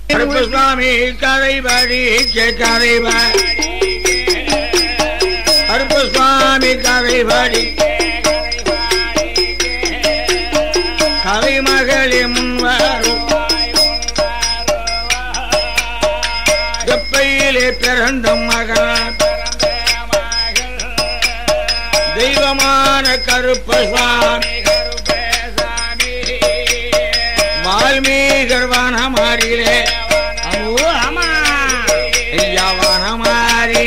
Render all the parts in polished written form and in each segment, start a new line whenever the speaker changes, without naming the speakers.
கருப்பசாமி கதைபடி கருப்பசாமி கதைபடி கலைமகளே முன்வரும் எப்பையிலே பிறந்த மகன் தெய்வமான கருப்பசாமி வால்மீகர் வனமாரிலே ஐயா வனமாரி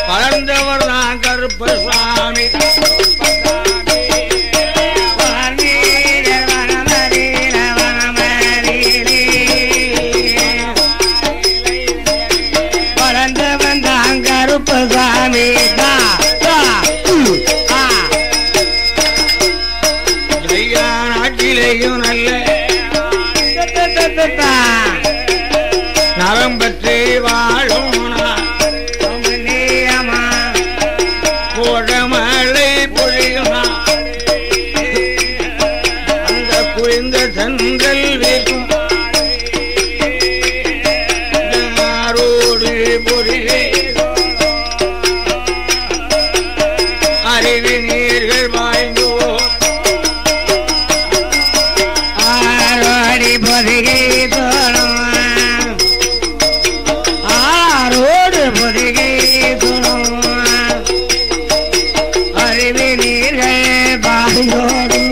வளர்ந்தவர் தான் கருப்பசாமி
வளர்ந்தவன் தான் கருப்பசாமி
நாட்டிலேயும் நல்ல நலம் பற்றி வாழும் கோடமழை பொழியும் அந்த குளிர்ந்த சென்றல் வீசும் ஆரோடு பொறியை அருவி நீர்கள் வாய்ந்தோ
பொதிகை தோணும் ஆரோடு பொதிகை தோணும் அருவி நீர்கள் பாயோடும்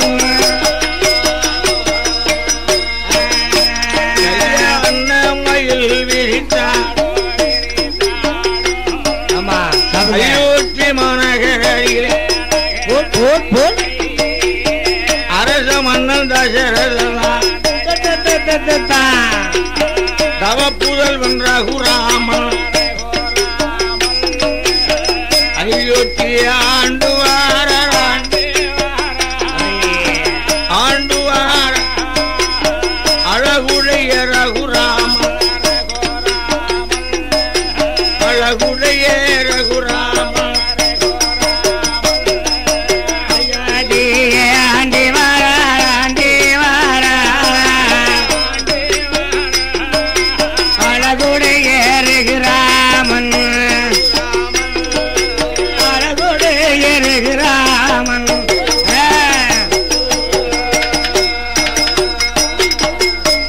மயில் விரித்தார் அயோத்தி மாநகரிலே அரச மன்னன் தசரதா தவப்புதல்வன் ரகுராமன் அயோத்தி ஆண்டுவார அழகுடைய ரகுராமன் அழகுடைய ரகுராமன்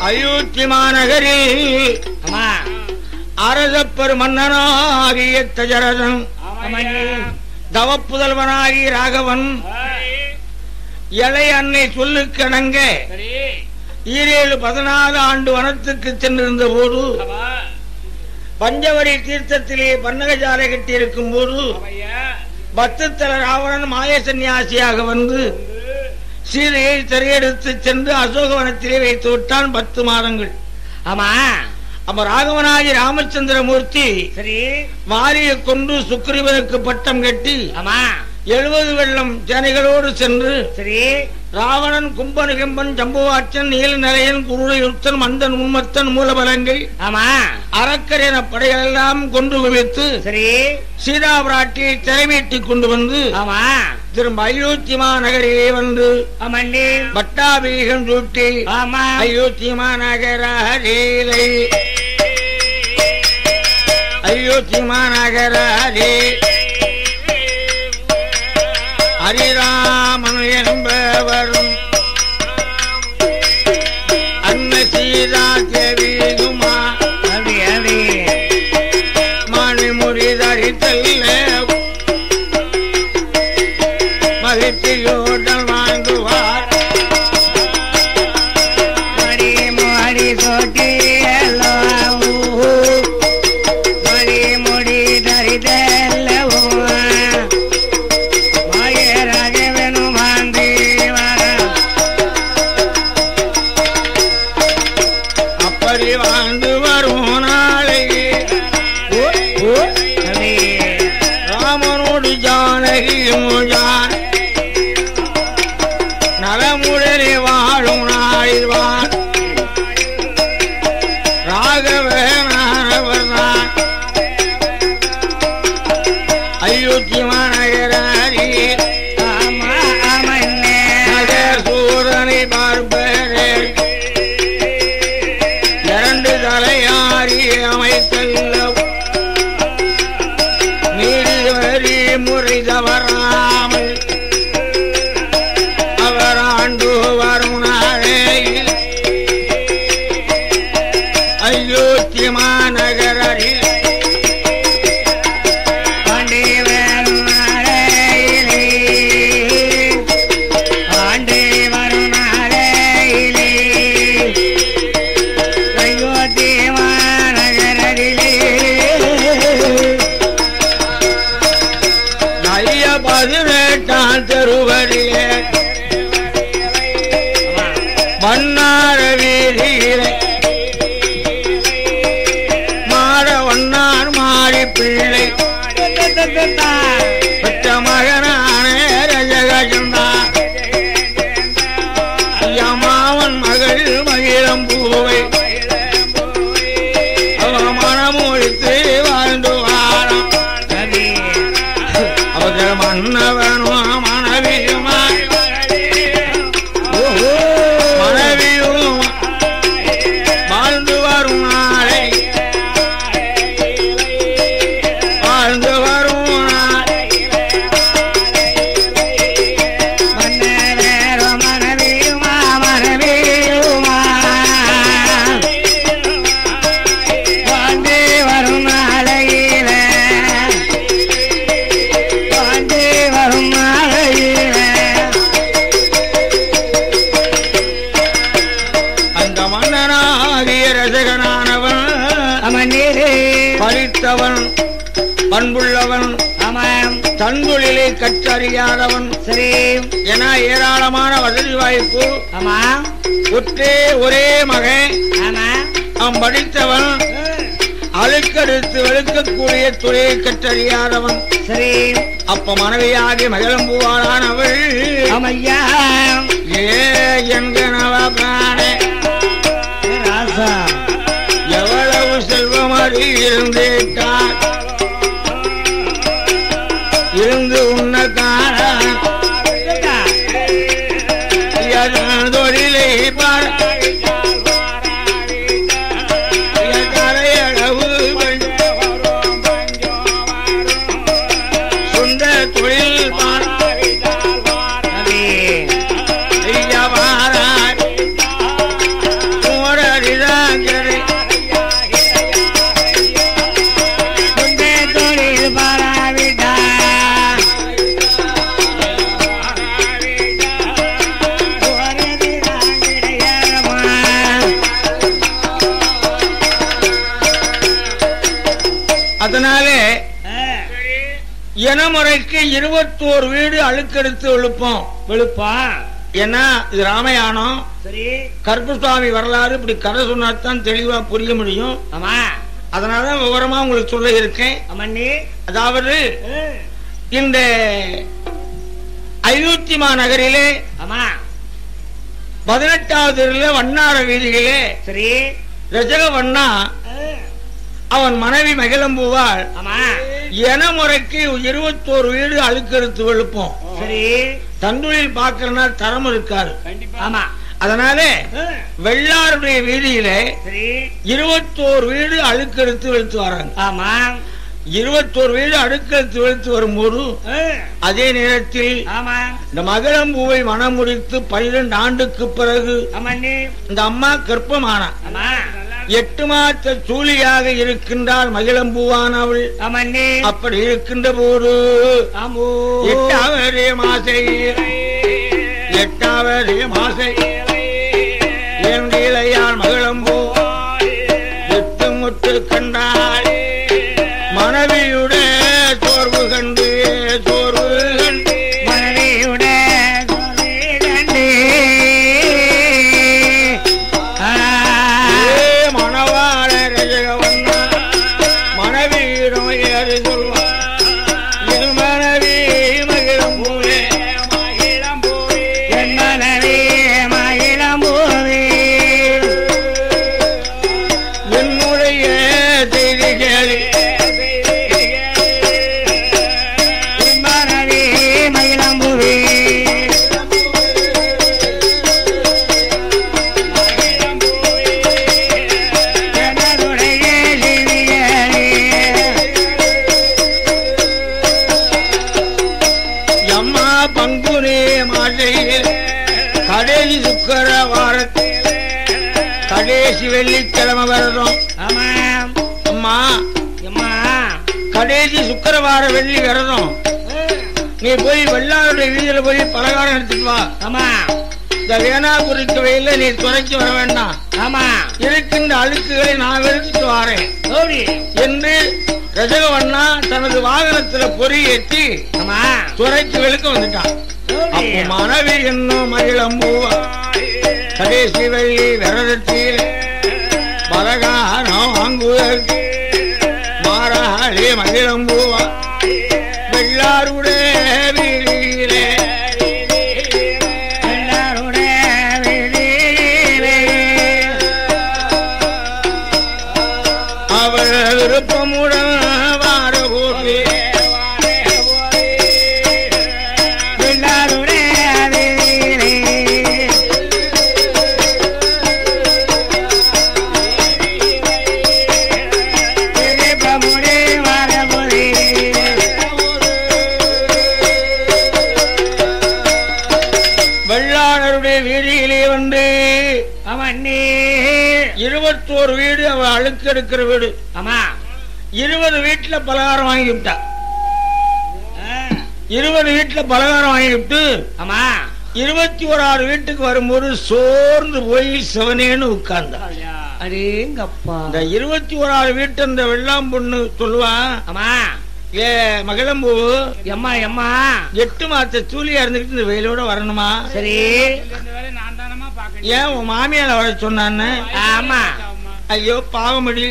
அயோத்தி மாநகரில் அரசப்பெரு மன்னனாகிய தசரதன் தவப்புதல்வனாகி ராகவன் இளைய அன்னை சொல்லுக்கணங்க 14 ஆண்டு வனத்துக்கு சென்றிருந்த போது பஞ்சவடி தீர்த்தத்திலே பன்னகஜாலை கட்டியிருக்கும் போது பத்துத்தல ராவணன் மாய சன்னியாசியாக வந்து சீதையை திரையெடுத்து சென்று அசோகவனத்திலே வைத்து விட்டான் 10 மாதங்கள்.
ஆமா
அப்ப ராகவனாகி ராமச்சந்திரமூர்த்தி வாரியை கொண்டு சுக்ரீவனுக்கு பட்டம் கட்டி 70 வெள்ளம் சேனைகளோடு சென்று ராவணன் கும்பனிகம்பன் ஜம்புவாச்சன் நீலநரையன் குருடையுத்தன் மந்தன் உன்மத்தன் மூலபலங்கள் அரக்கர் என படைகளெல்லாம் கொண்டு குவித்து சீதா பிராட்டியை திரைமீட்டிக் கொண்டு வந்து திரும்ப அயோத்தி மாநகரிலே வந்து பட்டாபிஷேகம் சூட்டி அயோத்தி மாநகரே அயோத்தி மாநகரே ஹரிராமன் என்பவரும் அன்ன சீதா தேவியுமா மணிமுடி தரித்தல்ல மகிழ்ச்சியோடன் வாங்குவார்
மடி மடி சொட்டி மடி முடி தரித்தல்லவோ
அப்படி வாழ்ந்து வரும் நாளை ராமனோடு ஜானகியும் நலமுடனே வாழும் நாளில் வான் ராகவனானவர் தான் அயோத்தி மாநகரி நகர் சூரனை பார்ப்பரே செல்லவும் நீதிவரி முறை தவறாமல் அவர் ஆண்டு வரும் நாளையில் அயோத்தி மாநகரில் தெருவரிலே வண்ணார வீதியிலே மாற வண்ணார் மாறி பிள்ளை பெற்ற மகனான ரஜகஜந்தா ஐயமாவன் மகள் மகிழம் பூவை அவ மனமொழித்து வாழ்ந்து வாரம் அவர்கள் மன்னவனும் படித்தவன் பண்புள்ளவன் தன்தொழிலை கற்றறியாதவன் சரி என ஏராளமான வசதி வாய்ப்பு ஒரே மகன் அவன் படித்தவன் அழுக்கெடுத்து வெளுக்கக்கூடிய தொழிலை கற்றறியாதவன் சரி அப்ப மனைவியாகி மகிழம்பூவாளானவள் என்கனவே எவ்வளவு செல்வமறி இருந்தேட்டார் இருந்து உன்னக்கான தொழிலை கரையளவு சொந்த தொழில் அதனாலே இனமுறைக்கு 21 வீடு அழுக்கெடுத்து விழுப்போம் ஏன்னா இது ராமாயணம் கருப்பசாமி வரலாறு இப்படி கதை சொன்னாதான் தெளிவா புரிய முடியும் அதனாலதான் விவரமா உங்களுக்கு சொல்ல இருக்கேன் அதாவது இந்த அயோத்தி மாநகரிலே 18வது வண்ணார வீதியிலே ரஜக வண்ணா அவன் மனைவி மகிழம்பூவாள் இனமுறைக்கு 21 வீடு அழுக்கெடுத்து வெளுப்போம் சரி தந்தொழில் பாக்குறனா தரம் இருக்காரு அதனால வெள்ளாருடைய வீதியிலே 21 வீடு அழுக்கெடுத்து வெளுத்து வராங்க 21 வீடு அடுக்கெடுத்து வெளுத்து வரும்போது அதே நேரத்தில் இந்த மகிழம்பூவை மனம் முடித்து 12 ஆண்டுக்கு பிறகு இந்த அம்மா கர்ப்பமான 8 மாத சூழியாக இருக்கின்றாள் மகிழம்பூவானவள் அப்படி இருக்கின்ற போது 8வது மாசை என் இளையாள் மகிழம்பூ எட்டு முட்டு கண்டாள் மனைவியுடைய சோர்வு கண்டு மனைவியுடைய என்னுடைய கடைசி வெள்ளிக்கிழமை விரதம்.
ஆமா
அம்மா
அம்மா
கடைசி சுக்கிரவார வெள்ளி விரதம். நீ போய் வெள்ளாருடைய வீதியில போய் பலகாரம் எடுத்துட்டு வா.
ஆமா
இந்த வேணாகுறிக்கு வெயில நீ துறைக்கு வர வேண்டாம்.
ஆமா
இருக்கின்ற அழுக்குகளை நான் வெறுத்துட்டு வாரேன் என்று ரஜகவண்ணா தனது வாகனத்துல பொறி ஏற்றி
ஆமா
துறைக்கு வெளுக்க வந்துட்டான். அப்போ மனைவி என்னும் மகிழம்பூவா கடைசி வெள்ளி விரதத்தில் பலகாரம் வாங்குவதற்கு மாறாளி மகிழம்பூவா வெள்ளாருடைய வீதியிலே அவள் விருப்பமுடன் வார போது வெள்ளாளருடைய வீதியிலே வந்து 21 வீடு அவள் அழுக்கு எடுக்கிற வீடு.
ஆமா
20 வீட்டுல பலகாரம் வாங்கி விட்டா. 20 வீட்டுல பலகாரம் வாங்கிவிட்டு
ஆமா
21ஆவது வீட்டுக்கு வரும்போது சோர்ந்து போய் சிவனேன்னு உட்கார்ந்தா.
அடேங்கப்பா.
இந்த 21ஆவது வீட்டு அந்த வெள்ளாம் பொண்ணு சொல்லுவா,
ஆமா
ஏ மகிழம்பூ
எம்மா எம்மா
8 மாச சூலியா இருந்துகிட்டு இந்த வெயிலோட வரணுமா?
சரி
ஏன் உன் மாமியால வர சொன்னான்னு?
ஆமா
ஐயோ பாவமடி.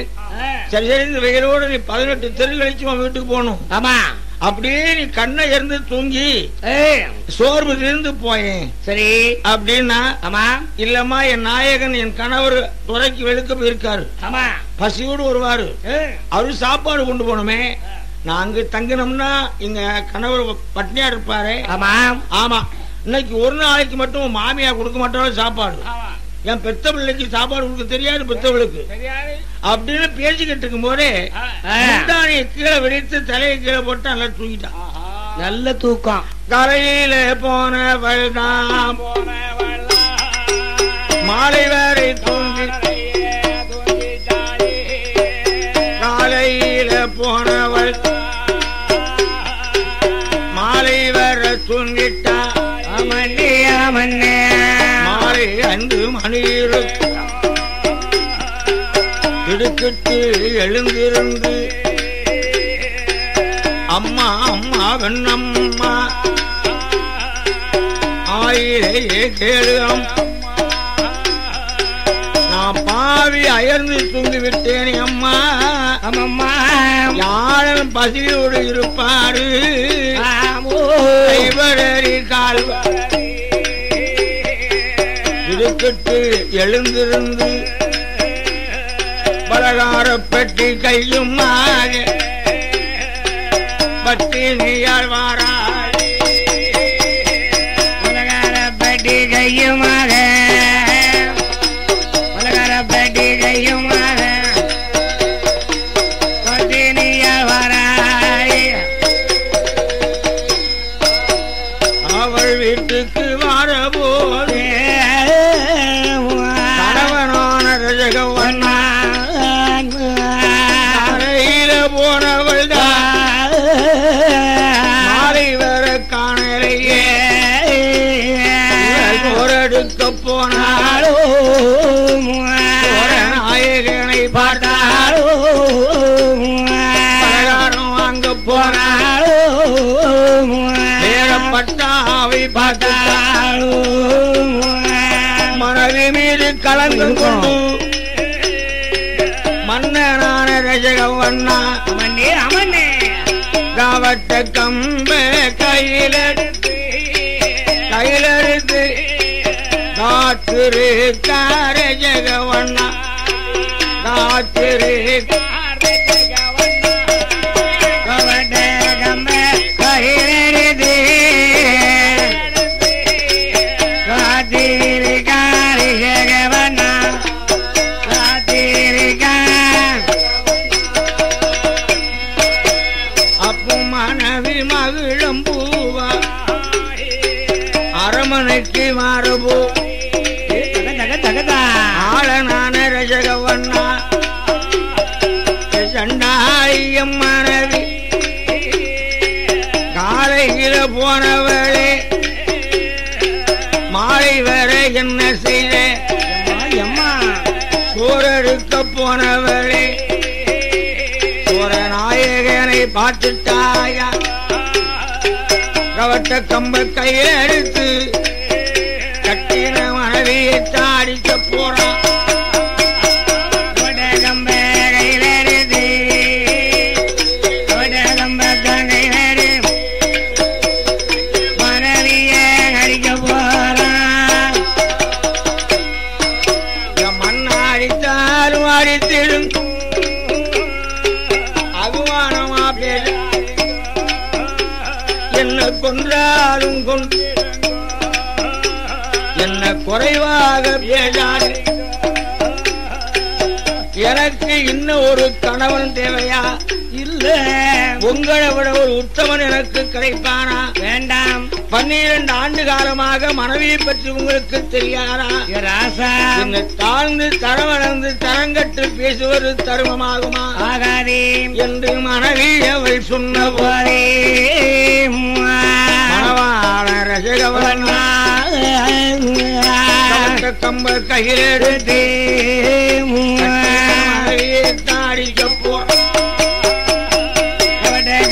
சரி சரி இந்த வெயிலோட நீ 18 தெரு கழிச்சு உன் வீட்டுக்கு போகணும்.
ஆமா
அப்படியே நீ கண்ணை இருந்து தூங்கி சோர்வு இருந்து போயேன்.
சரி
அப்படின்னா
ஆமா
இல்லம்மா என் நாயகன் என் கணவர் துறைக்கு வெளுக்க போயிருக்காரு,
ஆமா
பசியோடு வருவாரு, அவரு சாப்பாடு கொண்டு போனோமே, நான் அங்க தங்கினோம்னா எங்க கணவர் பட்னியா இருப்பாரு.
ஆமா
ஆமா இன்னைக்கு ஒரு நாளைக்கு மட்டும் மாமியா கொடுக்க மாட்டாலும் சாப்பாடு, என் பெத்த பிள்ளைக்கு சாப்பாடு கொடுக்க தெரியாது பெத்தவளுக்கு அப்படின்னு பேசிக்கிட்டு இருக்கும் போதே முந்தானியை கீழே வெடித்து தலையை கீழே போட்டு நல்லா தூங்கிட்டான்.
நல்ல தூக்கம்.
கரையில போனவள் தான் மாலை வரை தூங்கி, காலையில போனவள் மாலை வர தூங்கிட்டா. மாலை 5 மணி திடுக்கிட்டு எழுந்திருந்து அம்மா அம்மா வெண்ணம்மா ஆயிரையே கேளு, நான் பாவி அயர்ந்து தூங்கி விட்டேன் அம்மா.
அம்மம்மா
யாரும் பசியோடு இருப்பாரு, கால் திடுக்கிட்டு எழுந்திருந்து பலகார பெட்டி கையும் பத்தினியால் வாராள்.
பலகார பெட்டி கையுமாக பலகார பெட்டி கையுமாக பத்தினியால் வாராள்.
அவள் வீட்டுக்கு வரபோது கணவனான ரஜகவண்ணா கரையில போனவள் தான் மாலை வர காணலையே, போரெடுக்க போனாளோ நாயகனை பார்த்தாளோ, பலகாரம் வாங்க போனாளோ பட்டாவை பார்த்தாளோ, மனது மீது கலந்து கொண்டு மன்னனான ரஜகவண்ணா
அமனே அமனே
காவட்ட கம்ப கையிலெடுத்து காத்திரு ரஜகவண்ணா காத்திரு
கவட கம்ப கையிலெடுத்து காத்திரு ரஜகவண்ணா காத்திரு
அப்பு மனைவி மகிழம்பூவா அரமனைக்கு மாறபோ ஆளனான ரஜகவண்ணா சண்டாயம் மனைவி காலையில போனவளே மாலை வர என்ன செய்த அம்மா சோறெடுக்க போனவளே சோர நாயகனை பார்த்துட்டாயா கவட்ட கம்ப கையில எடுத்து கட்டின மனைவியை தாடிக்க போறான் என்ன கொன்றாலும் கொண்டு என்ன குறைவாக பேசாது எனக்கு இன்னும் ஒரு கணவன் தேவையா இல்ல உங்களை விட ஒரு உத்தமன் எனக்கு கிடைப்பானா வேண்டாம் 12 ஆண்டு காலமாக மனைவியை பற்றி உங்களுக்கு தெரியாதா ராசா என்ன தாழ்ந்து தரவளர்ந்து தரங்கட்டு பேசுவது தருமமாகுமா ஆகாதே என்று மனைவி அவள் சொன்ன போதே மணவாள ரசகவண்ணா கம்ப கையில் எடுத்து தாடிக்க போற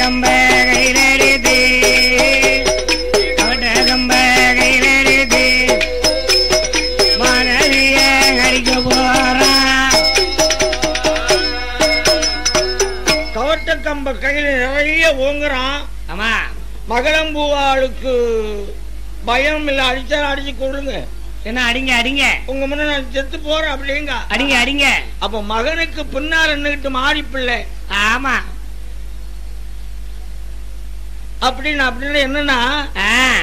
கம்ப கையில் எடுத்து கம்ப கையில் எடுத்து மனைவிய கடிக்க போற கவட்ட கம்ப கையில் நிறைய ஓங்குறான் ஆமா மகளம்பூவாளுக்கு பயம் இல்ல அடிச்சா அடிச்சு கொடுங்க என்ன அடிங்க அடிங்க உங்க முன்ன நான் செத்து போறேன் அப்படிங்க அடிங்க அடிங்க அப்ப மகனுக்கு பின்னால் நின்னுகிட்டு மாறி பிள்ளை ஆமா அப்படின்னு என்னன்னா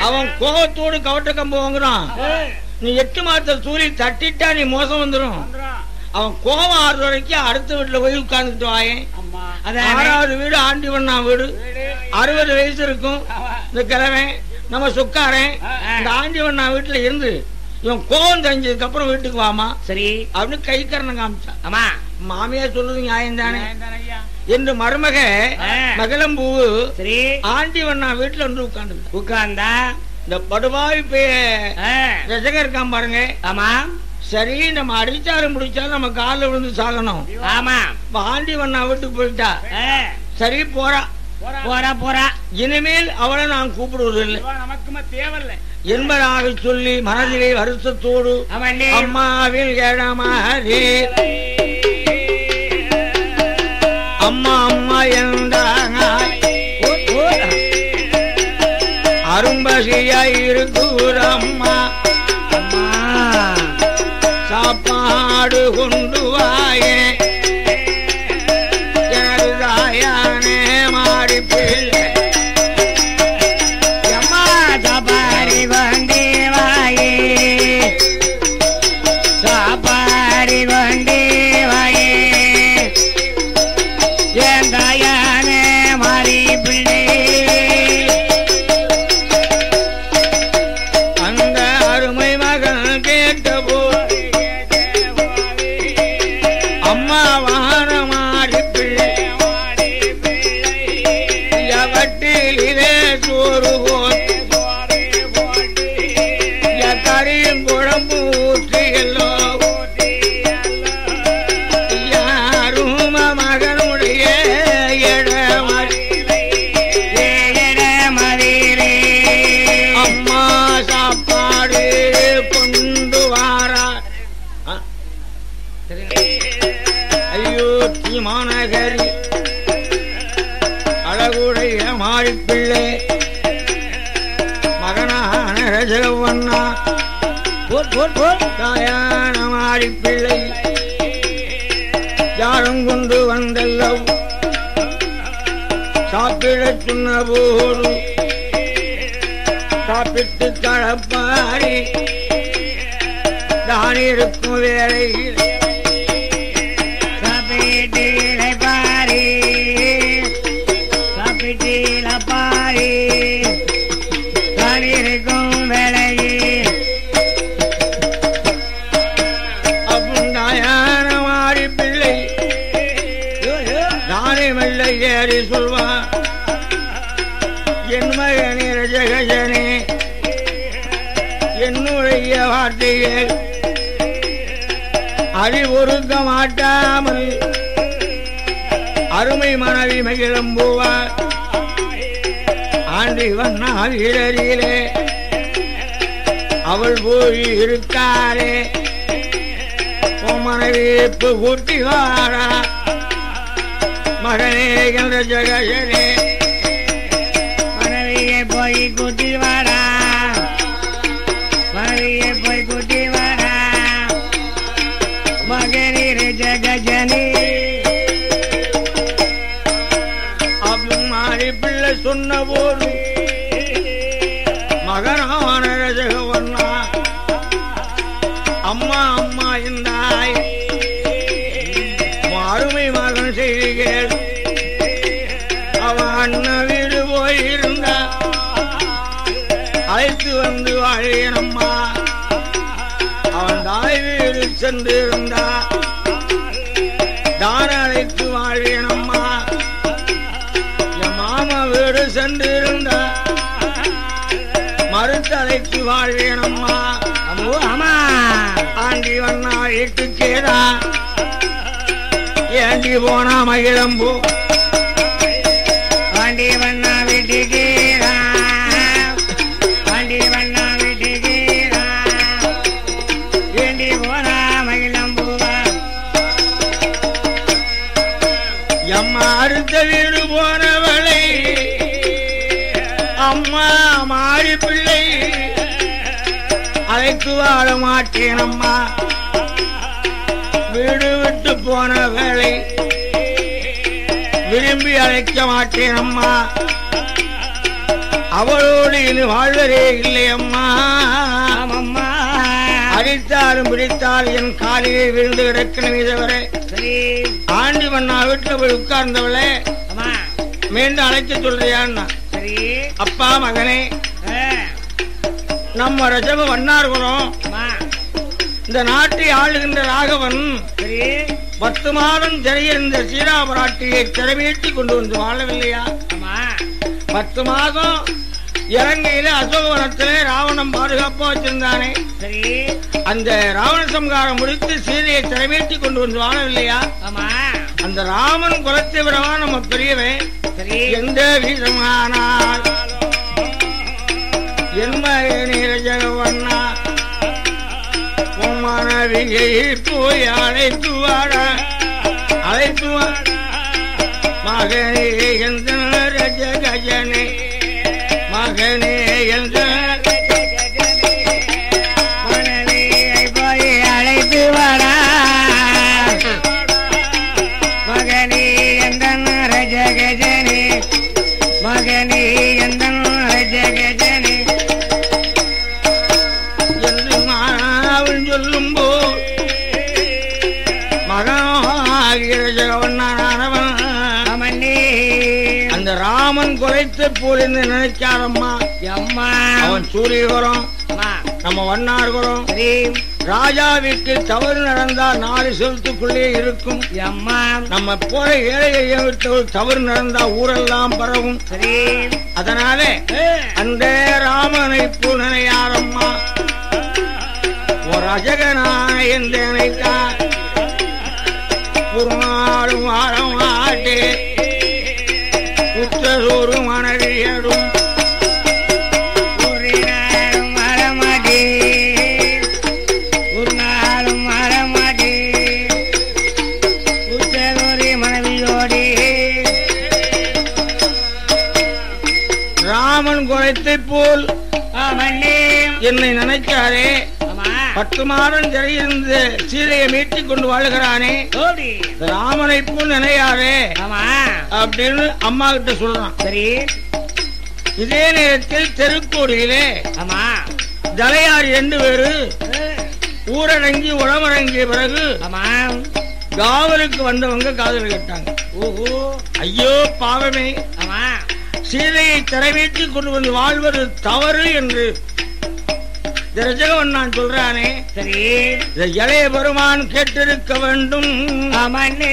அவன் கோபத்தோடு கவட்ட கம்பு வாங்குறான் நீ 8 மாசத்தை சூழி தட்டிட்டா நீ மோசம் வந்துடும் அவன் கோபம் ஆறு வரைக்கும் அடுத்த வீட்டுல போய் உட்கார்ந்துட்டு வாயேன் 6வது வீடு ஆண்டிவண்ணா வீடு 60 வயசு இருக்கும் இந்த கிழமை நம்ம சுக்காரன் இந்த ஆண்டிவண்ணா வீட்டுல இருந்து இவன் கோவம் தெரிஞ்சதுக்கு அப்புறம் வீட்டுக்கு வாமா சரி அப்படின்னு கை கரணம் காமிச்சான் ஆமா மாமியார் சொல்றது நியாயம் தானே என்று மருமக மகளம்பூ சரி ஆண்டிவண்ணா வீட்டுல வந்து உட்கார்ந்தா இந்த படுபாவி ரசகம் இருக்கான் பாருங்க ஆமா சரி நம்ம அடிச்சாலும் முடிச்சாலும் நம்ம காலில் விழுந்து சாகணும் ஆமா ஆண்டிவண்ணா வீட்டுக்கு போயிட்டா சரி போறா போறா போறா இனிமேல் அவளை நான் கூப்பிடுவதில்லை நமக்கு தேவையில்லை என்பதாக சொல்லி மனதிலே வருத்தத்தோடு அம்மாவில் கேடமாறே அம்மா அம்மா என்றாங்க அரும்பசியாயிருக்கூர் அம்மா அம்மா சாப்பாடு கொண்டு வாயே எனது தாயானே மாடி பிள்ளை மாநகரி அழகுடைய மாறிப்பிள்ளை மகனான ரஜகவண்ணா தாயான மாறிப்பிள்ளை யாரும் கொண்டு வந்தல்லவ் சாப்பிடச் சொன்ன போது சாப்பிட்டு தளப்பாரி தான் இருக்கும் வேளையில் அப்புண்டாயான மறுமொழி சொல்வார். என் மகனே ரஜகஜனே, என்னுடைய வார்த்தையை அறிவுறுக்க மாட்டாமல் அருமை மனைவி மகிழம்புவார். ஆண்டி வண்ணா வீரரிலே அவள் போய் இருக்காரே, மனைவி கூட்டி வாரா மகனே என்ற ஜகஜனே,
மனைவியை போய் கூட்டி வாடா, மனைவியை போய் கூட்டி வாடா மகனே ஜகஜனே.
அப்படி மாறி பிள்ளை சொன்ன போது மகனான ரஜகவண்ணா அம்மா அம்மா என்றாய், அருமை மகன் செய்திகள் அவன் அண்ணன் வீடு போயிருந்த அழைத்து வந்து வாழியனம்மா. அவன் தாய் வீடு சென்றிருந்தா தான அழைத்து வாழியனம்மா. என் மாமா வீடு சென்றிருந்தா மறுத்தழைத்து வாழ்வேனம்மா.
ஆமா
ஆண்டி வண்ணா வீட்டுக்கேதா ஏண்டி போனா மகிழம்பூ,
ஆண்டி வண்ணா வீட்டுக்கேதா, ஆண்டி வண்ணா வீட்டுக்கேதா ஏண்டி போனா மகிழம்பூவா.
எம்மா அடுத்த வீடு போனவளை அம்மா மாறி பிள்ளை அழைத்து வாழ மாட்டேனம்மா. வீடு விட்டு போன வேளை விரும்பி அழைக்க மாட்டேனம்மா. அவளோடு இனி வாழ்வரே இல்லையம்மா.
ஆமம்மா
அடித்தாலும் பிடித்தால் என் காலிலே விழுந்து கிடக்கணும். இதுவரை
சரி
ஆண்டி மண்ணா வீட்டுல போய் உட்கார்ந்தவளே
அம்மா
மீண்டும் அழைக்க சொல்றியான்னா,
சரி
அப்பா மகனே
ஆ,
நம்ம ரஜப வண்ணார்குலம்
அம்மா
இந்த நாட்டை ஆளுகின்ற ராகவன்
சரி
10 மாதம் சிறையிருந்த சீராபராட்டியை சிறைமீட்டி கொண்டு வந்து வாழவில்லையா?
அம்மா
10 மாதம் இலங்கையில அசோகவனத்திலே ராவணம் பாதுகாப்பா வச்சிருந்தானே,
சரி
அந்த ராவண சம்காரம் முடித்து சீதையை சிறைமீட்டி கொண்டு வந்து வாழவில்லையா?
அம்மா
அந்த ராமன் குலத்தை விடவா நம்ம பெரியவன்
சரி
எந்த விதமானால் என் மகனே ரஜகவண்ணா மனைவியை போய் அழைத்து வாடா, அழைத்து வாடா மகனே எந்த ரஜகஜனே, மகனே எந்த
மனைவியை போய் அழைத்து வாடா மகனே எந்த ரஜகஜனே, மகனே எந்த ரஜகஜனே
என்று மாவன் சொல்லும் போல் மகனாகிய ரஜகவண்ணானவன்
அமன்னே
அந்த ராமன் குறைத்து போல் என்று நினைச்சாரம்மா.
அம்மா
அவன் சூரியகுரம்
அம்மா
நம்ம வண்ணார்குலம்.
சரி
ராஜா வீட்டில் தவறு நடந்தால் 4 செலுத்துக்குள்ளே இருக்கும்.
அம்மா
நம்ம போல ஏழையை விட்டவள் தவறு நடந்தா ஊரெல்லாம் பரவும்.
சரி
அதனாலே அந்த ராமனை புனனையாரம்மா ஒரு அஜகனான என்று நினைத்தார். ஒரு நாளும் வாரம் ஆட்டே உத்தரூரு மனைவியடும்
ஒரு நாளும் வரமாட்டே, ஒரு நாளும் வரமாட்டே உத்தரூரி மனைவியோடே.
ராமன் குலத்தை போல்
ஆமன்னே
என்னை நினைச்சாரே,
அம்மா
10 மாதம் சிறையிருந்து சீதையை மீட்டிக் கொண்டு வாழ்கிறானே,
ஓடி
ராமனை போல் நினையாரே
ஆமா
அப்படின்னு அம்மா கிட்ட சொல்றான்.
சரி
இதே நேரத்தில் தெருக்கோடியிலே
ஆமா
தலையார் 2 பேரு ஊரடங்கி உளமடங்கிய பிறகு
ஆமா
காவலுக்கு வந்தவங்க காதல் கேட்டாங்க.
ஓஹோ
ஐயோ பாவமே,
ஆமா
சீதையை திரைமீட்டி கொண்டு வந்து வாழ்வது தவறு என்று தரிசகம் நான் சொல்றானே
சரி
இளைய பெருமான் கேட்டிருக்க வேண்டும்.
ஆமாண்ணே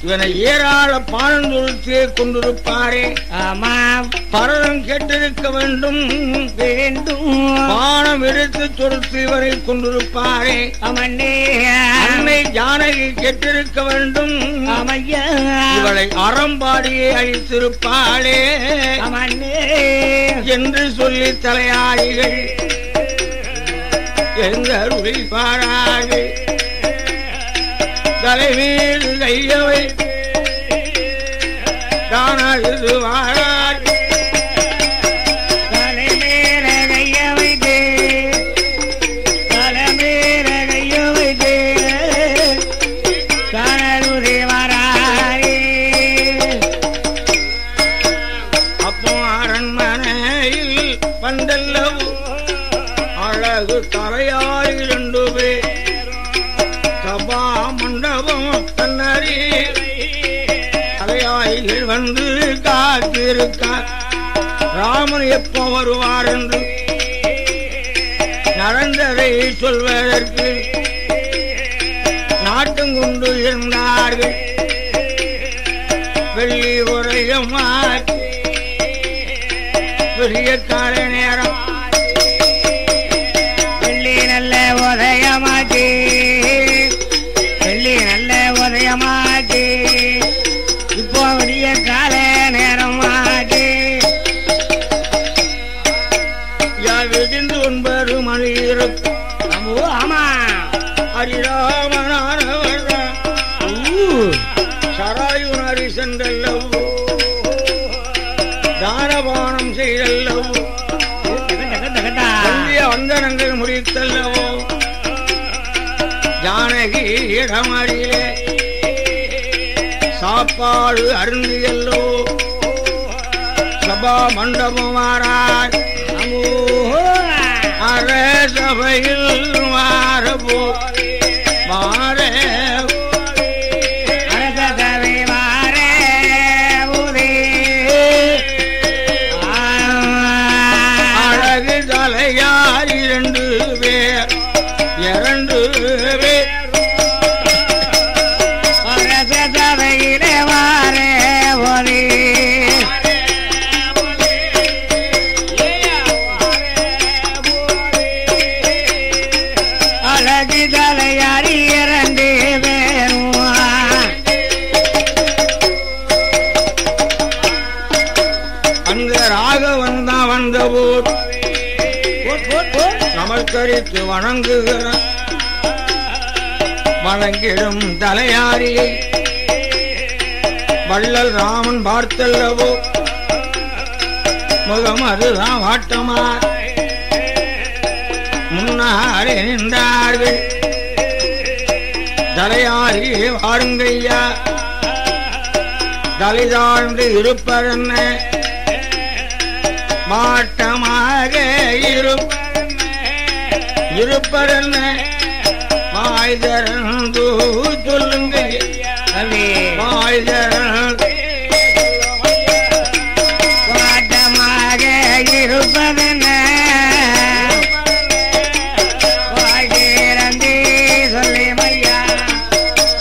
இவனை ஏராள பானந்தொழுத்தே கொண்டிருப்பாரே.
ஆமாம்
பரதம் கேட்டிருக்க வேண்டும். பானம் எடுத்து தொடுத்து இவரை கொண்டிருப்பாரே.
ஆமாண்ணே
அன்னை ஜானகி கேட்டிருக்க வேண்டும்.
ஆமையா
இவளை அறம்பாடியே அழித்திருப்பாளே
ஆமாண்ணே
என்று சொல்லி தலையாளிகள் எங்கள் பாரார்கள் தலைமீது கையவை தானது வாழாள்
தலைமேல கைய வைத்து தலைமேல கைய வைத்து காணலுதே வராரே.
அப்போ அரண்மனையில் பந்தல்லவு அழகு தலையாய் 2 பேர் சபா மண்டபம் தன்னறி தலையாய்கள் வந்து காத்திருக்கார். ராமன் எப்போ வருவார் என்று நடந்ததை சொல்வதற்கு நாட்டம் கொண்டு இருந்தார்கள். வெள்ளி உரையமா பெரிய காலை நேரம்
வெள்ளி நல்ல உதயமாச்சு வெள்ளி நல்ல உதயமாச்சு இப்போ விடிய கால நேரமாச்சு.
விடிந்து 9 மணி இருக்கும்.
ஆமா
ஹரிராமனானவர் சராயுனரி சென்றல்லவோ தானபானம் செய்தல்லவோ வந்தனங்கள் முடித்தல்லவோ ஜானகி இடமறியிலே சாப்பாடு அருந்தியல்லோ சபா மண்டபம் வாரார். அரசபையில் மாறபோ மாற
அரசவை மாறே உதே
அழகு தலையார் 2 பேர் 2 பேர்
அரசவையிலே மாறே உதே அழகு தலையாரி 2 பேரும்
அங்க ராகவன் தான் வந்தபோது நமஸ்கரித்து வணங்குகிற வணங்கிடும் தலையாரியை வள்ளல் ராமன் பார்த்தல்லவோ முகம் அதுதான் வாட்டமா முன்னாரே நின்றார்கள். தலையாரியே வாருங்கய்யா தலை தாழ்ந்து இருப்பதென்ன மாட்டமாக இருப்பதென்ன வாய் திறந்து சொல்லுங்க வாய் திறந்து
வாட்டமாக இருப்பதென்ன வாய் திறந்து சொல்லி மையா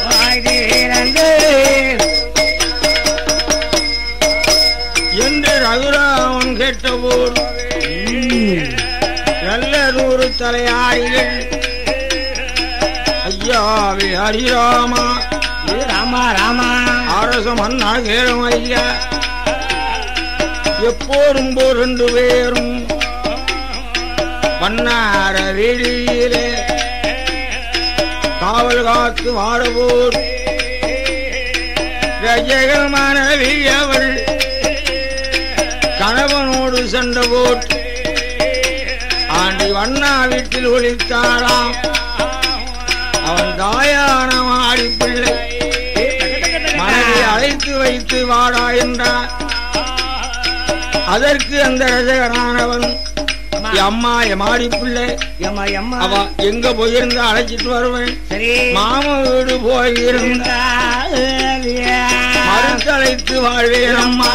வாய் திறந்து
என்று ரகுராமன் கேட்டபோது நல்லதொரு தலையாரிகள் ஐயாவே ஹரிராமா
ராமா ராமா
அரச மன்னா கேளும் ஐயா எப்போதும் 2 பேரும் பன்னார வெளியிலே காவல் காத்து வாழபோர் ரஜக மனைவி அவள் கணவனோடு சண்டை போட்டு ஆண்டி வண்ணா வீட்டில் ஒளித்தாராம். அவன் தாயான மாடி பிள்ளை மனைவி அழைத்து வைத்து வாடா என்றார். அதற்கு அந்த ரஜகனானவன் அம்மா மாடி பிள்ளை அவ எங்க போயிருந்தா அழைச்சிட்டு வருவேன் மாம வீடு போயிருந்தா மறுத்தழைத்து வாழ்வேன் அம்மா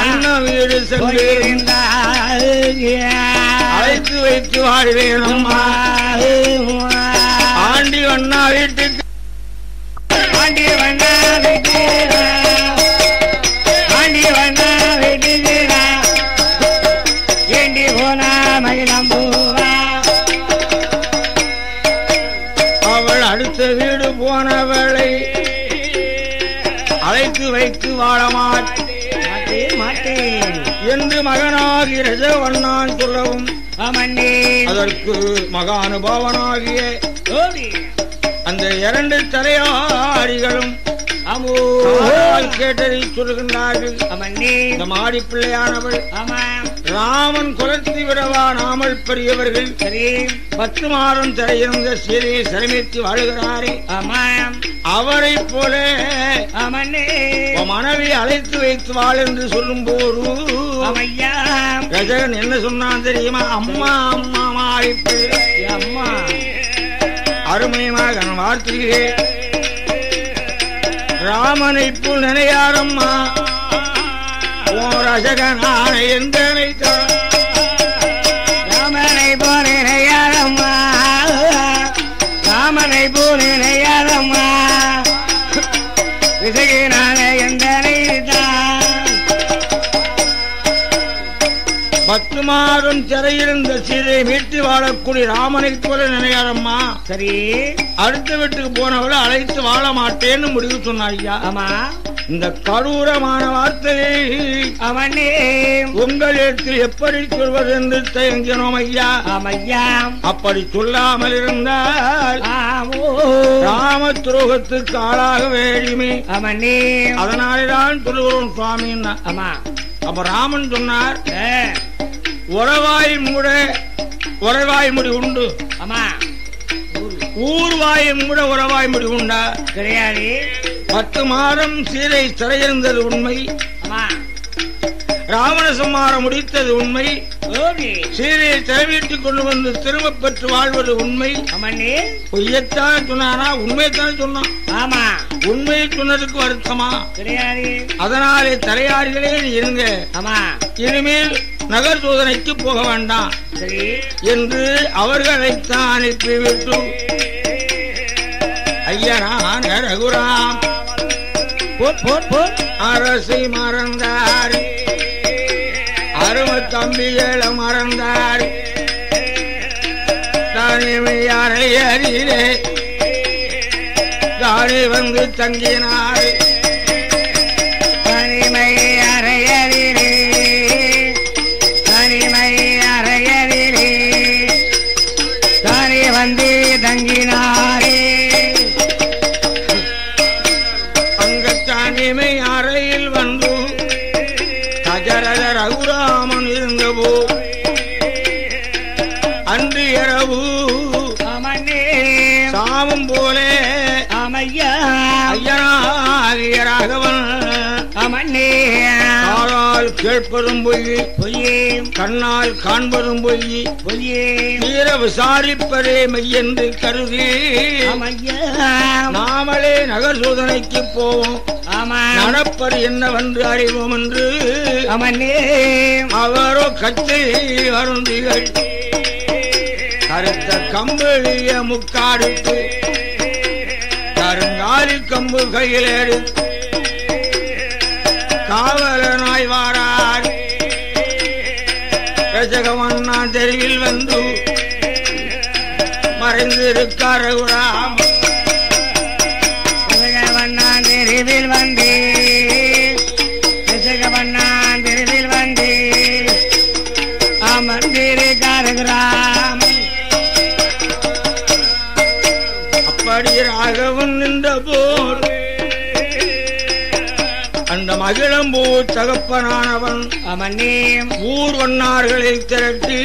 அண்ணன் வீடு சென்று அழைத்து வைத்து வாழ்வேன் அம்மா. ஆண்டி வண்ணா வீட்டுக்கு
ஆண்டி வண்ணா வீட்டுக்கு ஆண்டி வண்ணா வீட்டுக்கு ஏண்டி போனா மகிழம்பூவா.
அவள் அடுத்த வீடு போனவளை அழைத்து வைத்து வாழ
மாட்டேன்
என்று மகனாகி ரஜவண்ணான் சொல்லவும் அதற்கு மகானுபாவனாகிய அந்த 2 தலையாரிகளும் கேட்டதை சொல்லுகின்றார்கள். இந்த மாடி பிள்ளையானவள் ராமன் குலத்தி விடவானாமல் பெரியவர்கள் 10 மாதம் தரையிருந்த சீரையை சிரமித்து வாழுகிறாரே, அவரை போல மனைவி அழைத்து வைத்து வாழ் என்று சொல்லும் போது ரஜகன் என்ன சொன்னான் தெரியுமா? அம்மா அம்மா மாறிப்பு அம்மா அருமையாக வார்த்தையே ராமனை போல் நினையாரம்மா ஓ ரஜகனான எந்த
ராமனை போல் நினையாரம்மா ராமனை போல் நினையாரம்மா விசகினான எந்த
10 மாதம் சிறையிருந்த சீதை மீட்டு வாழக்கூடிய ராமனை போல நினையாரம்மா.
சரி,
அடுத்த வீட்டுக்கு போனவளை அழைத்து வாழ மாட்டேன்னு முடிவு சொன்னாய்யா.
ஆமா,
இந்த கடூரமான வார்த்தையை
அவனே
உங்களிடத்தில் எப்படி சொல்வது என்று தயங்கினோம் ஐயா.
ஆமையா,
அப்படி சொல்லாமல் இருந்தால் ராம துரோகத்துக்கு ஆளாக வேண்டுமே.
அவனே
அதனாலேதான் சொல்லுகிறோம் சுவாமின்னா.
ஆமா,
அப்ப ராமன் சொன்னார், உறவாய் முடி உண்டு.
ஆமா,
ஊர்வாயும் கூட உறவாய் முடி உண்டா?
கிடையாது.
10 மாதம் சீதை சிறையிருந்தது உண்மை.
ஆமா,
ராவண சம்மாரம் முடித்தது உண்மை. சீதையை திரவீட்டுக் கொண்டு வந்து திரும்ப பெற்று வாழ்வது உண்மை. பொய்யத்தான் சொன்னானா? உண்மையத்தான் சொன்னான்.
ஆமா,
உண்மையை சொன்னதுக்கு வருத்தமா?
கிடையாது.
அதனாலே தலையாரிகளே இருங்க,
ஆமா, இனிமேல்
நகர் சோதனைக்கு போக வேண்டாம் என்று அவர்களைத்தான் அனுப்பிவிட்டு ஐயனான ரகுராம் அரசை மறந்தார், அரும தம்பிகளை மறந்தார். தனிமையாரை அறிலே தானே வந்து தங்கினார்.
தனிமை அறையறிலே தனிமை அறையறிலே தானே வந்து தங்கினாரே.
அங்க தனிமை அறையில் வந்து கஜரத ரகுராமன் இருந்தபோ அன்று இரவு சாமம் போல ஐயனாகிய ராகவன் காலால் கேட்பதும் பொய், கண்ணால் காண்பதும் பொய், தீர விசாரிப்பதே மெய்யென்று கருதி நாமளே நகர் சோதனைக்கு போவோம், நடப்பது என்னவென்று அறிவோம் என்று அவரோ கச்சை வருந்திகள் கருத்த கம்பெளிய முக்காடுத்து கருங்காலி கம்பு கையில் எடுத்து காவலனாய் வாரார். ரஜகமன்னான் தெருவில் வந்து மறைந்திருக்கார் ரகுராம்.
ரஜகமன்னான் தெருவில் வந்து ரஜகமன்னான் தெருவில் வந்து அமர்ந்திருக்கார் ரகுராம்.
அப்படி ராகவன் நின்ற போர் அந்த மகிழம்பூ தகப்பனானவன் ஊர் வண்ணார்களை திரட்டி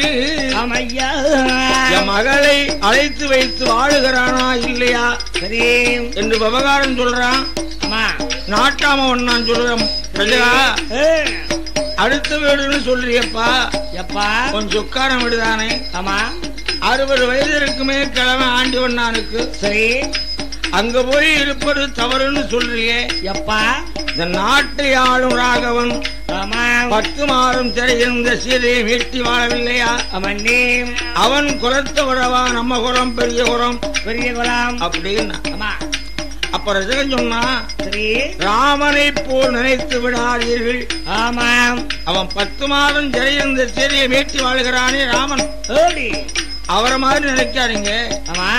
என் மகளை அழைத்து வைத்து வாழுகிறானா இல்லையா என்று விவகாரம் சொல்றான். நாட்டாம ஒன்னான் சொல்றான், அடுத்த வீடுன்னு சொல்றியப்பா, கொஞ்சம் சொக்காரம் வீடுதானே. 60 வயது இருக்குமே கிழமை ஆண்டி வண்ணானுக்கு. சரி, அங்க போய் இருப்பது தவறுன்னு சொல்றியே. எப்பா, இந்த நாட்டை ஆளும் ராகவன்
ஆமாம்
10 மாதம் சிறையிருந்த சீதையை மீட்டி வாழவில்லையா?
அமன்னி
அவன் குலத்தை விடவா நம்ம குலம் பெரிய குலம்
பெரிய குலாம்
அப்படின்னா
ஆமா
அப்ப ரசகன் சொன்னா,
சரி
ராமனை போல் நினைத்து விடாதீர்கள்.
ஆமாம்
அவன் 10 மாதம் சிறையிருந்த சீதையை மீட்டி வாழ்கிறானே ராமன்,
ஓடி
அவரை மாதிரி நினைக்காதீங்க.
ஆமா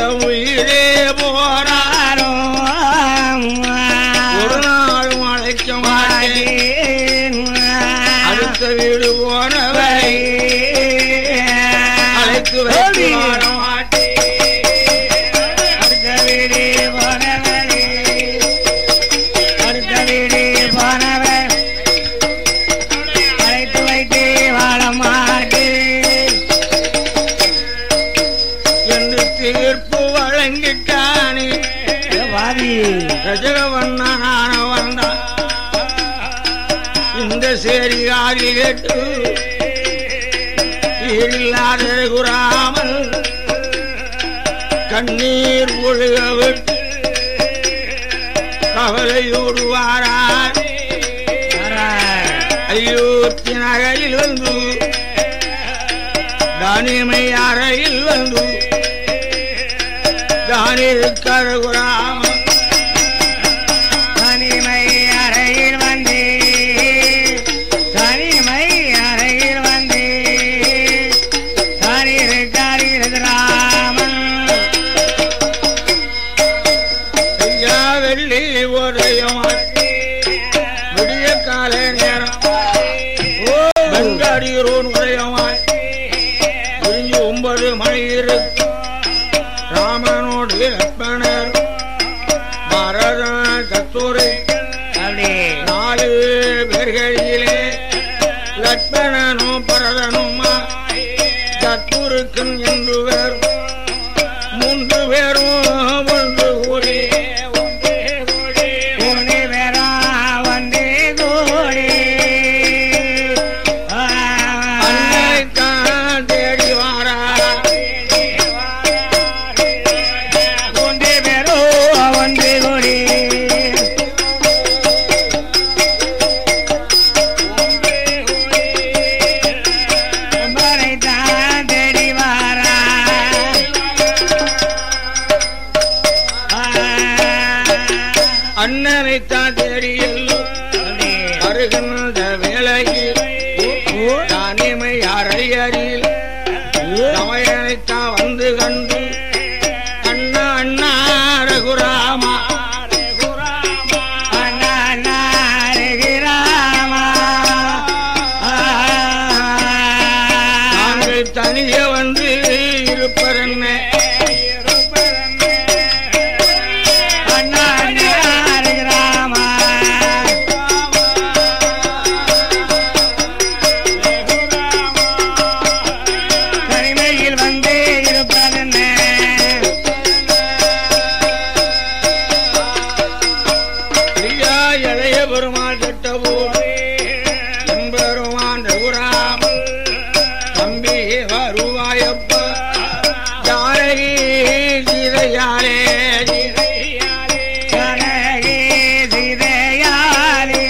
என் உயிரே போறாரோ ஒரு நாளும் அழைக்க மாட்டேன். அடுத்த வீடு போனவரை அழைத்து வைத்து வாழ மாட்டேன்.
அடுத்த வீடு போனவரே அடுத்த வீடு போனவர் அழைத்து வைத்து வாழ மாட்டேன்
என்று தீர்ப்பு வழங்கிட்டானே
வாதி
ரஜகவண்ணனான வந்தான். இந்த சேரி காதி கேட்டு ஈரில்லாத குராமல் கண்ணீர் ஒழுக விட்டு கவலையோடு வாரார். அயோத்தி நகையில் வந்து தானியமை அறையில் வந்து தானிருக்கார குராமல்
தனிமை அறையில் வந்து தனிமை அறையில் வந்து தனிருக்காரில் ராமன்
ஐயா வெள்ளி உதயமாய் விடிய கால நேரம் வெங்காடியோன் உதயமாய் விரிஞ்சு 9 மணி இருக்கு. ராமனோடு லட்சுமணர் பரதன் கத்தூரை
அப்படி
4 பேர்களிலே லட்சுமணனும் பரதனுமா கத்தூருக்கும் என்று பேர் 3 பேரும் ஒன்று கூடி
ஒன்று பேரா வந்து கூடி
அன்னைத்தான் தேடி வாரா.
ஒன்று பேரோ ஒன்று கூடி தான் தேடி வாரா
அண்ணனைத்தான் தேடி எல்லும் வருகின்ற வேளையில் தானியமை அறையறில் சமையனைத்தான் வந்து கண்டு அண்ணா அண்ணா ரகுராமா நாங்கள் தனியே வந்து இருப்பர் என்ன
தனிமையில் வந்து இருப்பதென்ன
ஐயா இளைய பெருமாள் கட்டபோது எம்பெருமான் ரகுராம தம்பி வருவாயப்ப ஜானகி சீதையாலே
கனகே சிதையாலே